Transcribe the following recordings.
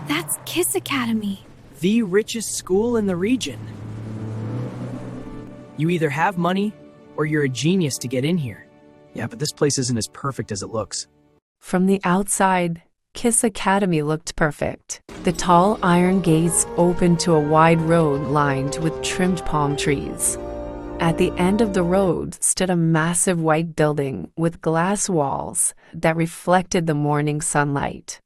That's Kiss Academy. The richest school in the region. You either have money or you're a genius to get in here. Yeah, but this place isn't as perfect as it looks. From the outside, Kiss Academy looked perfect. The tall iron gates opened to a wide road lined with trimmed palm trees. At the end of the road stood a massive white building with glass walls that reflected the morning sunlight.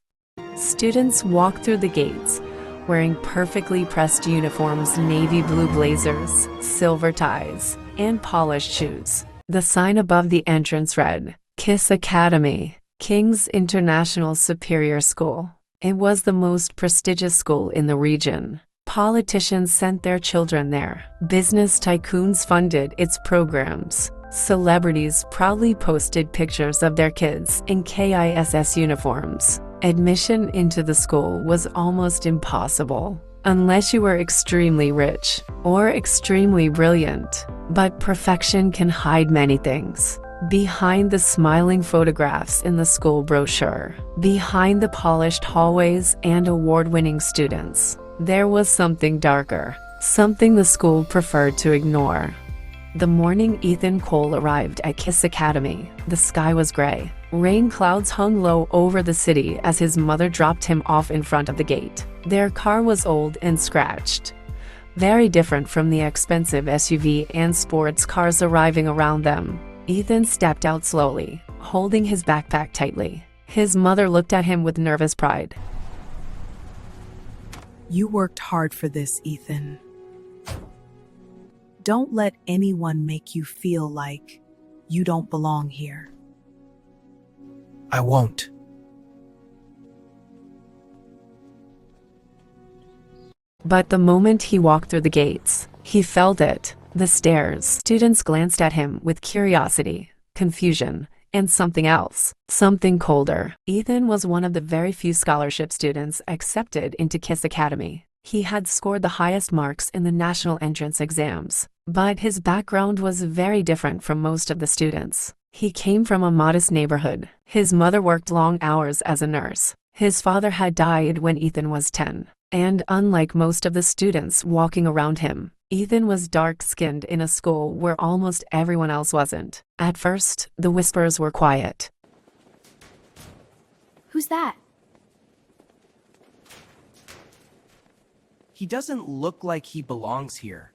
Students walked through the gates, wearing perfectly pressed uniforms, navy blue blazers, silver ties, and polished shoes. The sign above the entrance read, Kiss Academy, King's International Superior School. It was the most prestigious school in the region. Politicians sent their children there. Business tycoons funded its programs. Celebrities proudly posted pictures of their kids in KISS uniforms. Admission into the school was almost impossible, unless you were extremely rich or extremely brilliant. But perfection can hide many things. Behind the smiling photographs in the school brochure, behind the polished hallways and award-winning students, there was something darker, something the school preferred to ignore. The morning Ethan Cole arrived at Kiss Academy, the sky was gray. Rain clouds hung low over the city as his mother dropped him off in front of the gate. Their car was old and scratched, very different from the expensive SUV and sports cars arriving around them. Ethan stepped out slowly, holding his backpack tightly. His mother looked at him with nervous pride. You worked hard for this, Ethan. Don't let anyone make you feel like you don't belong here. I won't. But the moment he walked through the gates, he felt it. The stares. Students glanced at him with curiosity, confusion, and something else, something colder. Ethan was one of the very few scholarship students accepted into Kiss Academy. He had scored the highest marks in the national entrance exams, but his background was very different from most of the students. He came from a modest neighborhood. His mother worked long hours as a nurse. His father had died when Ethan was 10. And unlike most of the students walking around him, Ethan was dark-skinned in a school where almost everyone else wasn't. At first, the whispers were quiet. Who's that? He doesn't look like he belongs here.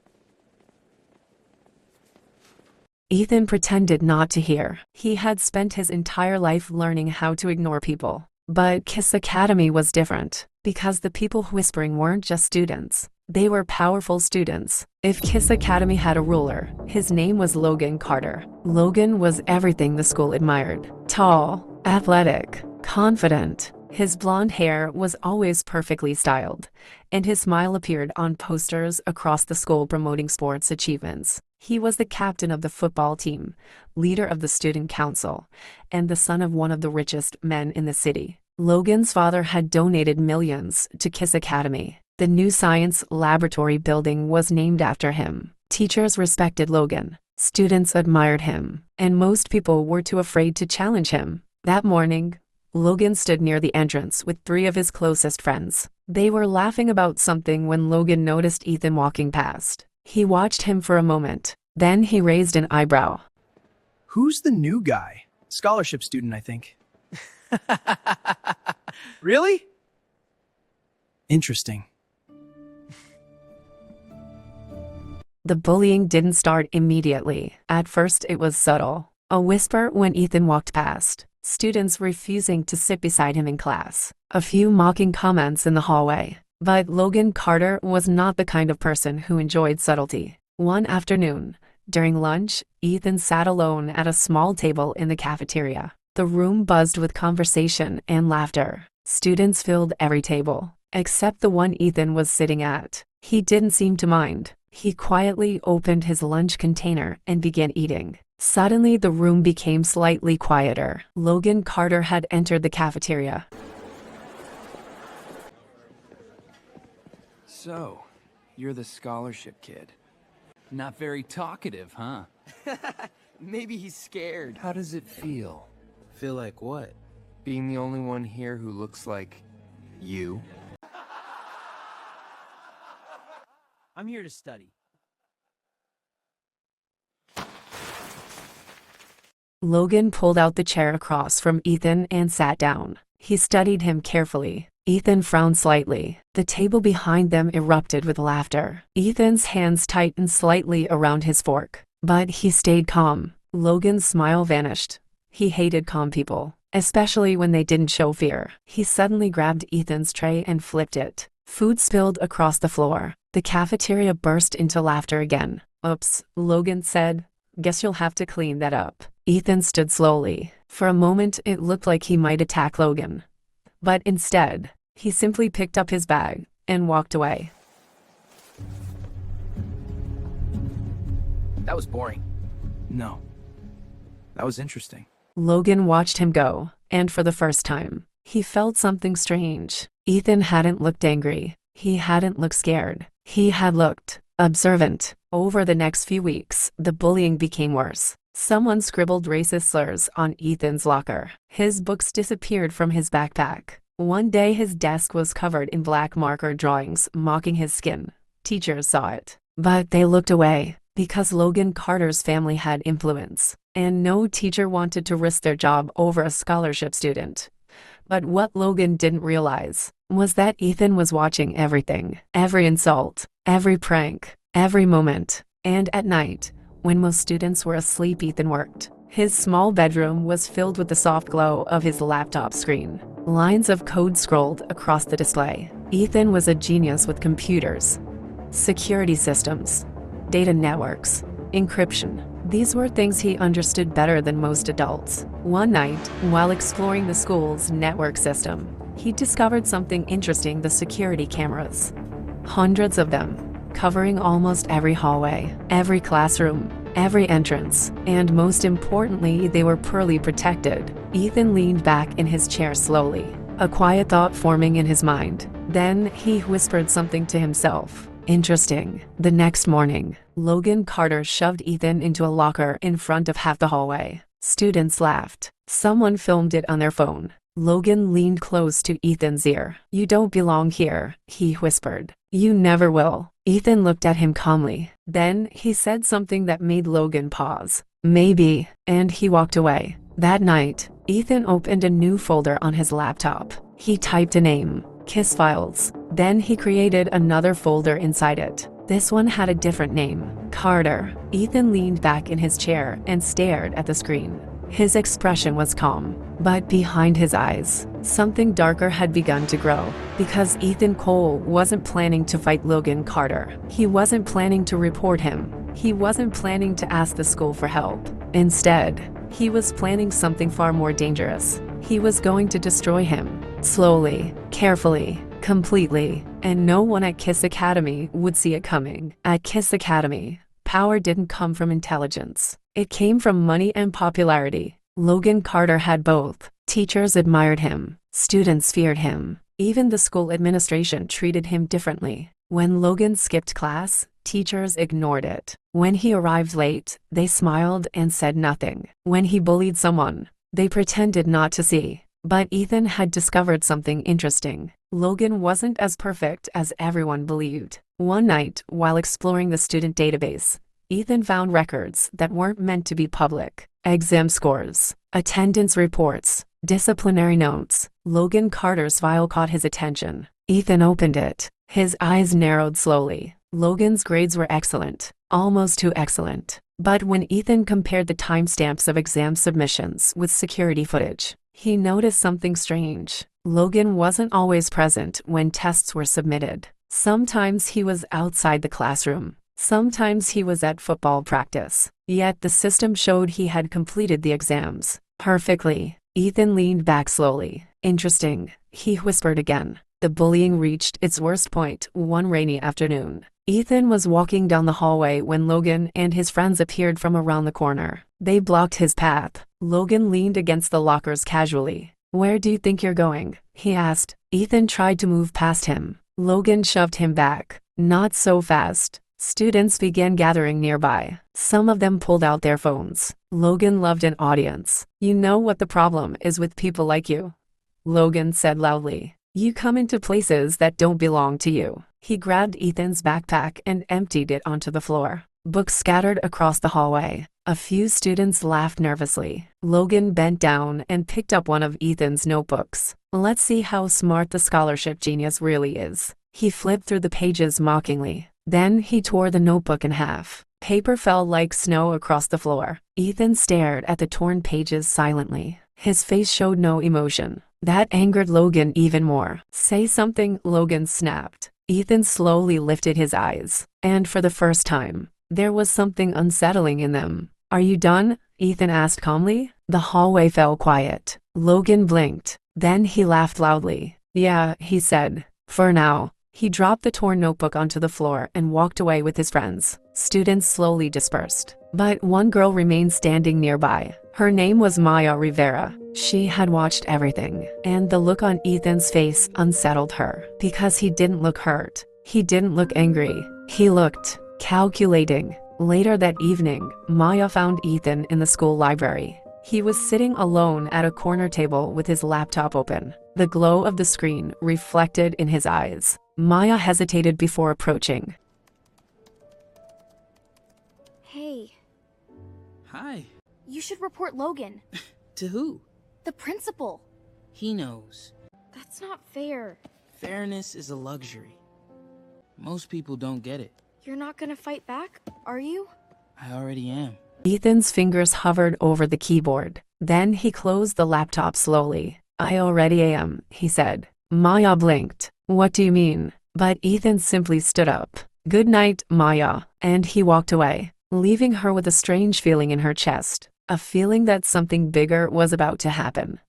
Ethan pretended not to hear. He had spent his entire life learning how to ignore people. But Kiss Academy was different, because the people whispering weren't just students. They were powerful students. If Kiss Academy had a ruler, his name was Logan Carter. Logan was everything the school admired. Tall, athletic, confident. His blonde hair was always perfectly styled, and his smile appeared on posters across the school promoting sports achievements. He was the captain of the football team, leader of the student council, and the son of one of the richest men in the city. Logan's father had donated millions to Kiss Academy. The new science laboratory building was named after him. Teachers respected Logan, students admired him, and most people were too afraid to challenge him. That morning, Logan stood near the entrance with 3 of his closest friends. They were laughing about something when Logan noticed Ethan walking past. He watched him for a moment. Then he raised an eyebrow. Who's the new guy? Scholarship student, I think. Really? Interesting. The bullying didn't start immediately. At first, it was subtle. A whisper when Ethan walked past. Students refusing to sit beside him in class. A few mocking comments in the hallway. But Logan Carter was not the kind of person who enjoyed subtlety. One afternoon, during lunch, Ethan sat alone at a small table in the cafeteria. The room buzzed with conversation and laughter. Students filled every table, except the one Ethan was sitting at. He didn't seem to mind. He quietly opened his lunch container and began eating. Suddenly, the room became slightly quieter. Logan Carter had entered the cafeteria. So, you're the scholarship kid. Not very talkative, huh? Maybe he's scared. How does it feel? Feel like what? Being the only one here who looks like you? I'm here to study. Logan pulled out the chair across from Ethan and sat down. He studied him carefully. Ethan frowned slightly. The table behind them erupted with laughter. Ethan's hands tightened slightly around his fork, but he stayed calm. Logan's smile vanished. He hated calm people, especially when they didn't show fear. He suddenly grabbed Ethan's tray and flipped it. Food spilled across the floor. The cafeteria burst into laughter again. "Oops," Logan said. "Guess you'll have to clean that up." Ethan stood slowly. For a moment, it looked like he might attack Logan. But instead, he simply picked up his bag and walked away. That was boring. No. That was interesting. Logan watched him go, and for the first time, he felt something strange. Ethan hadn't looked angry. He hadn't looked scared. He had looked observant. Over the next few weeks, the bullying became worse. Someone scribbled racist slurs on Ethan's locker. His books disappeared from his backpack. One day his desk was covered in black marker drawings mocking his skin. Teachers saw it, but they looked away because Logan Carter's family had influence, and no teacher wanted to risk their job over a scholarship student. But what Logan didn't realize was that Ethan was watching everything, every insult, every prank, every moment. And at night, when most students were asleep, Ethan worked. His small bedroom was filled with the soft glow of his laptop screen. Lines of code scrolled across the display. Ethan was a genius with computers, security systems, data networks, encryption. These were things he understood better than most adults. One night, while exploring the school's network system, he discovered something interesting: the security cameras. Hundreds of them, covering almost every hallway, every classroom, every entrance, and most importantly, they were poorly protected. Ethan leaned back in his chair slowly, a quiet thought forming in his mind. Then he whispered something to himself. Interesting. The next morning, Logan Carter shoved Ethan into a locker in front of half the hallway. Students laughed. Someone filmed it on their phone. Logan leaned close to Ethan's ear. "You don't belong here," he whispered. "You never will." Ethan looked at him calmly. Then he said something that made Logan pause. "Maybe," and he walked away. That night, Ethan opened a new folder on his laptop. He typed a name, Kiss Files. Then he created another folder inside it. This one had a different name, Carter. Ethan leaned back in his chair and stared at the screen. His expression was calm, but behind his eyes, something darker had begun to grow. Because Ethan Cole wasn't planning to fight Logan Carter. He wasn't planning to report him. He wasn't planning to ask the school for help. Instead, he was planning something far more dangerous. He was going to destroy him. Slowly, carefully, completely. And no one at Kiss Academy would see it coming. At Kiss Academy, power didn't come from intelligence. It came from money and popularity. Logan Carter had both. Teachers admired him. Students feared him. Even the school administration treated him differently. When Logan skipped class, teachers ignored it. When he arrived late, they smiled and said nothing. When he bullied someone, they pretended not to see. But Ethan had discovered something interesting. Logan wasn't as perfect as everyone believed. One night, while exploring the student database, Ethan found records that weren't meant to be public. Exam scores, attendance reports, disciplinary notes. Logan Carter's file caught his attention. Ethan opened it. His eyes narrowed slowly. Logan's grades were excellent, almost too excellent. But when Ethan compared the timestamps of exam submissions with security footage, he noticed something strange. Logan wasn't always present when tests were submitted. Sometimes he was outside the classroom. Sometimes he was at football practice. Yet the system showed he had completed the exams perfectly. Ethan leaned back slowly. "Interesting," he whispered again. The bullying reached its worst point one rainy afternoon. Ethan was walking down the hallway when Logan and his friends appeared from around the corner. They blocked his path. Logan leaned against the lockers casually. "Where do you think you're going?" he asked. Ethan tried to move past him. Logan shoved him back. "Not so fast." Students began gathering nearby. Some of them pulled out their phones. Logan loved an audience. "You know what the problem is with people like you," Logan said loudly. "You come into places that don't belong to you. He grabbed Ethan's backpack and emptied it onto the floor. Books scattered across the hallway. A few students laughed nervously. Logan bent down and picked up one of Ethan's notebooks. Let's see how smart the scholarship genius really is. He flipped through the pages mockingly. Then he tore the notebook in half. Paper fell like snow across the floor. Ethan stared at the torn pages silently. His face showed no emotion. That angered Logan even more. Say something, Logan snapped. Ethan slowly lifted his eyes, and for the first time, there was something unsettling in them. Are you done? Ethan asked calmly. The hallway fell quiet. Logan blinked. Then he laughed loudly. Yeah, he said. For now. He dropped the torn notebook onto the floor and walked away with his friends. Students slowly dispersed. But one girl remained standing nearby. Her name was Maya Rivera. She had watched everything, and the look on Ethan's face unsettled her. Because he didn't look hurt. He didn't look angry. He looked calculating. Later that evening, Maya found Ethan in the school library. He was sitting alone at a corner table with his laptop open. The glow of the screen reflected in his eyes. Maya hesitated before approaching. Hey, Hi. you should report Logan. To who? The principal. He knows. That's not fair. Fairness is a luxury. Most people don't get it. You're not gonna fight back, are you? I already am. Ethan's fingers hovered over the keyboard. Then he closed the laptop slowly. I already am, he said. Maya blinked. What do you mean? But Ethan simply stood up. Good night, Maya. And he walked away, leaving her with a strange feeling in her chest. A feeling that something bigger was about to happen.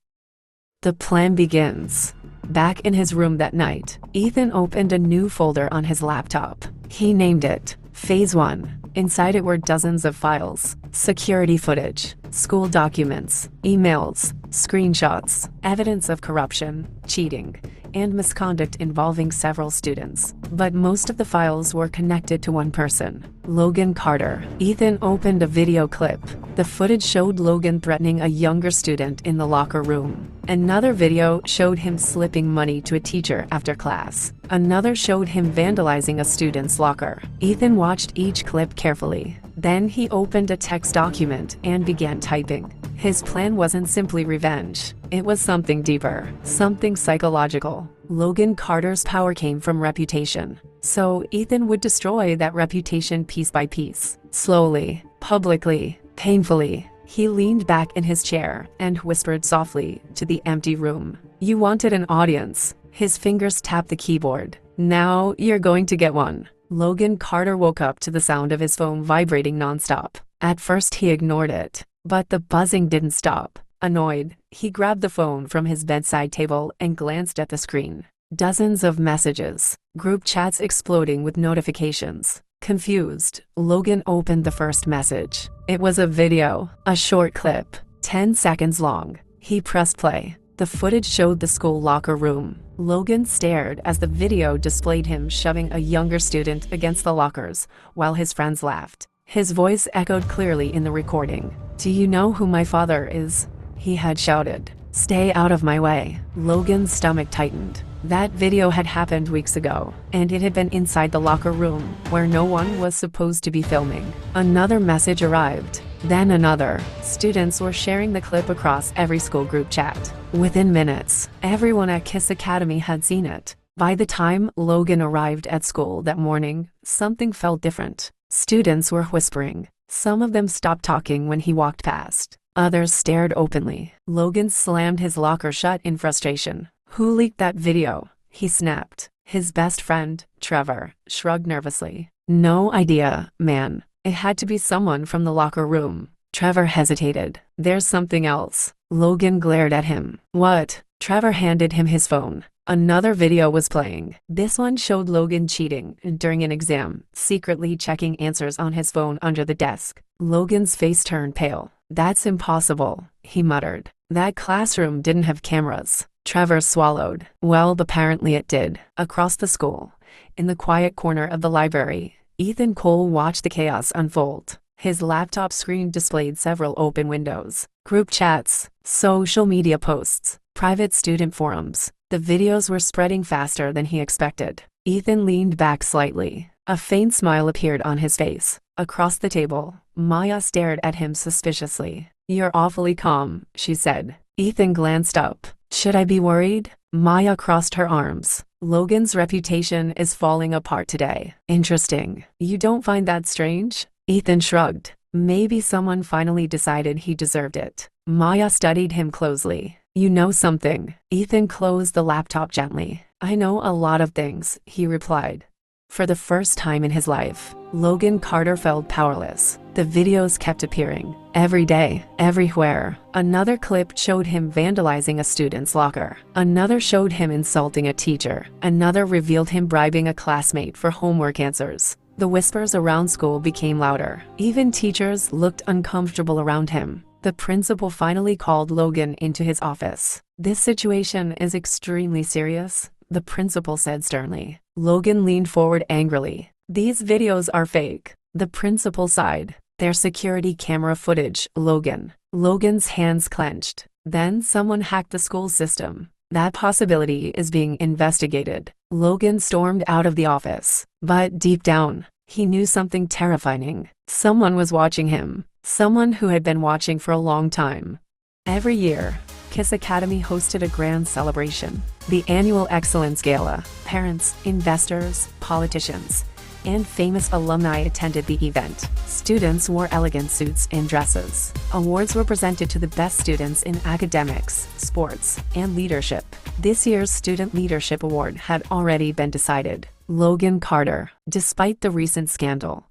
The plan begins. Back in his room that night, Ethan opened a new folder on his laptop. He named it Phase 1. Inside it were dozens of files, security footage, school documents, emails, screenshots, evidence of corruption, cheating, and misconduct involving several students. But most of the files were connected to one person, Logan Carter. Ethan opened a video clip. The footage showed Logan threatening a younger student in the locker room. Another video showed him slipping money to a teacher after class. Another showed him vandalizing a student's locker. Ethan watched each clip carefully. Then he opened a text document and began typing. His plan wasn't simply revenge. It was something deeper, something psychological. Logan Carter's power came from reputation. So Ethan would destroy that reputation piece by piece. Slowly, publicly, painfully. He leaned back in his chair and whispered softly to the empty room. You wanted an audience. His fingers tapped the keyboard. Now you're going to get one. Logan Carter woke up to the sound of his phone vibrating nonstop. At first he ignored it, but the buzzing didn't stop. Annoyed, he grabbed the phone from his bedside table and glanced at the screen. Dozens of messages, group chats exploding with notifications. Confused, Logan opened the first message. It was a video, a short clip, 10 seconds long. He pressed play. The footage showed the school locker room. Logan stared as the video displayed him shoving a younger student against the lockers, while his friends laughed. His voice echoed clearly in the recording. Do you know who my father is? He had shouted. Stay out of my way. Logan's stomach tightened. That video had happened weeks ago, and it had been inside the locker room, where no one was supposed to be filming. Another message arrived. Then another. Students were sharing the clip across every school group chat. Within minutes, everyone at Kiss Academy had seen it. By the time Logan arrived at school that morning, something felt different. Students were whispering. Some of them stopped talking when he walked past. Others stared openly. Logan slammed his locker shut in frustration. Who leaked that video? He snapped. His best friend, Trevor, shrugged nervously. No idea, man. It had to be someone from the locker room. Trevor hesitated. There's something else. Logan glared at him. What? Trevor handed him his phone. Another video was playing. This one showed Logan cheating during an exam, secretly checking answers on his phone under the desk. Logan's face turned pale. That's impossible, he muttered. That classroom didn't have cameras. Trevor swallowed. Well, apparently it did. Across the school, in the quiet corner of the library, Ethan Cole watched the chaos unfold. His laptop screen displayed several open windows, group chats, social media posts, private student forums. The videos were spreading faster than he expected. Ethan leaned back slightly. A faint smile appeared on his face. Across the table, Maya stared at him suspiciously. "You're awfully calm," she said. Ethan glanced up. "Should I be worried?" Maya crossed her arms. "Logan's reputation is falling apart today." "Interesting. You don't find that strange?" Ethan shrugged. "Maybe someone finally decided he deserved it." Maya studied him closely. "You know something." Ethan closed the laptop gently. "I know a lot of things," he replied. For the first time in his life, Logan Carter felt powerless. The videos kept appearing. Every day, everywhere. Another clip showed him vandalizing a student's locker. Another showed him insulting a teacher. Another revealed him bribing a classmate for homework answers. The whispers around school became louder. Even teachers looked uncomfortable around him. The principal finally called Logan into his office. "This situation is extremely serious," the principal said sternly. Logan leaned forward angrily. "These videos are fake." The principal sighed. "They're security camera footage, Logan." Logan's hands clenched. "Then someone hacked the school system. That possibility is being investigated." Logan stormed out of the office. But deep down, he knew something terrifying. Someone was watching him. Someone who had been watching for a long time. Every year, Kiss Academy hosted a grand celebration, the annual Excellence Gala. Parents, investors, politicians, and famous alumni attended the event. Students wore elegant suits and dresses. Awards were presented to the best students in academics, sports, and leadership. This year's Student Leadership Award had already been decided. Logan Carter. Despite the recent scandal,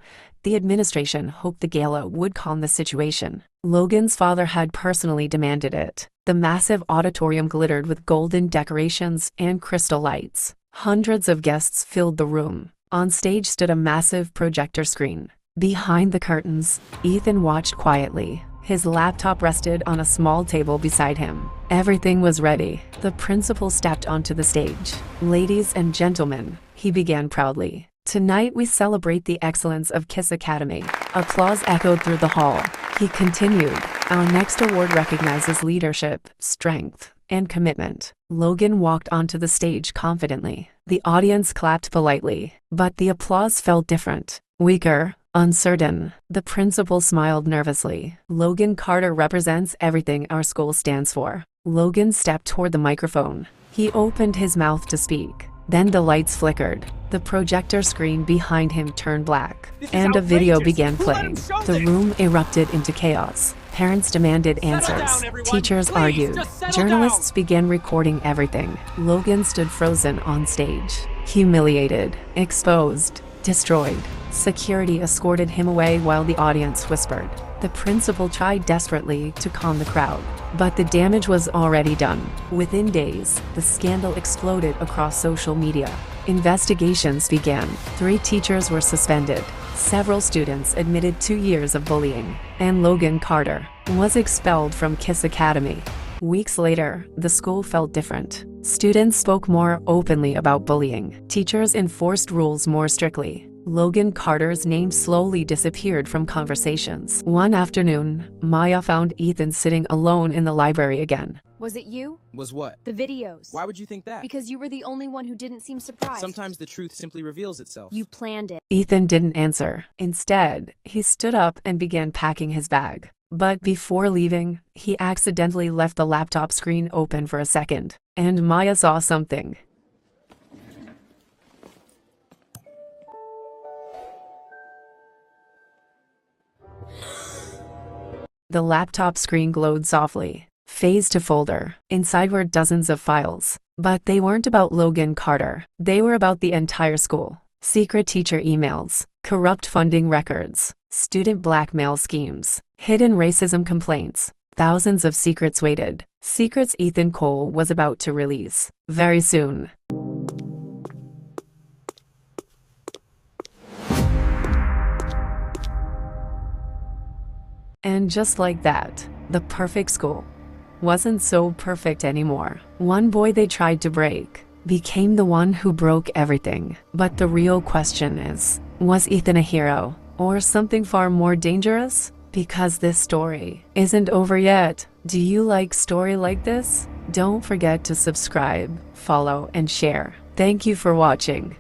the administration hoped the gala would calm the situation. Logan's father had personally demanded it. The massive auditorium glittered with golden decorations and crystal lights. Hundreds of guests filled the room. On stage stood a massive projector screen. Behind the curtains, Ethan watched quietly. His laptop rested on a small table beside him. Everything was ready. The principal stepped onto the stage. "Ladies and gentlemen," he began proudly. "Tonight we celebrate the excellence of Kiss Academy." Applause echoed through the hall. He continued, "Our next award recognizes leadership, strength, and commitment." Logan walked onto the stage confidently. The audience clapped politely, but the applause felt different, weaker, uncertain. The principal smiled nervously. "Logan Carter represents everything our school stands for." Logan stepped toward the microphone. He opened his mouth to speak. Then the lights flickered. The projector screen behind him turned black, and a video began playing. The room erupted into chaos. Parents demanded answers. Teachers argued. Journalists began recording everything. Logan stood frozen on stage, humiliated, exposed, destroyed. Security escorted him away while the audience whispered. The principal tried desperately to calm the crowd, but the damage was already done. Within days, the scandal exploded across social media. Investigations began. 3 teachers were suspended. Several students admitted 2 years of bullying, and Logan Carter was expelled from Kiss Academy. Weeks later, the school felt different. Students spoke more openly about bullying. Teachers enforced rules more strictly. Logan Carter's name slowly disappeared from conversations. One afternoon, Maya found Ethan sitting alone in the library again. Was it you? Was what? The videos. Why would you think that? Because you were the only one who didn't seem surprised. Sometimes the truth simply reveals itself. You planned it. Ethan didn't answer. Instead, he stood up and began packing his bag. But before leaving, he accidentally left the laptop screen open for a second, and Maya saw something. The laptop screen glowed softly. Phase to folder. Inside were dozens of files. But they weren't about Logan Carter. They were about the entire school. Secret teacher emails, corrupt funding records, student blackmail schemes, hidden racism complaints. Thousands of secrets waited. Secrets Ethan Cole was about to release very soon. And just like that, the perfect school wasn't so perfect anymore. One boy they tried to break became the one who broke everything. But the real question is, was Ethan a hero or something far more dangerous? Because this story isn't over yet. Do you like story like this? Don't forget to subscribe, follow, and share. Thank you for watching.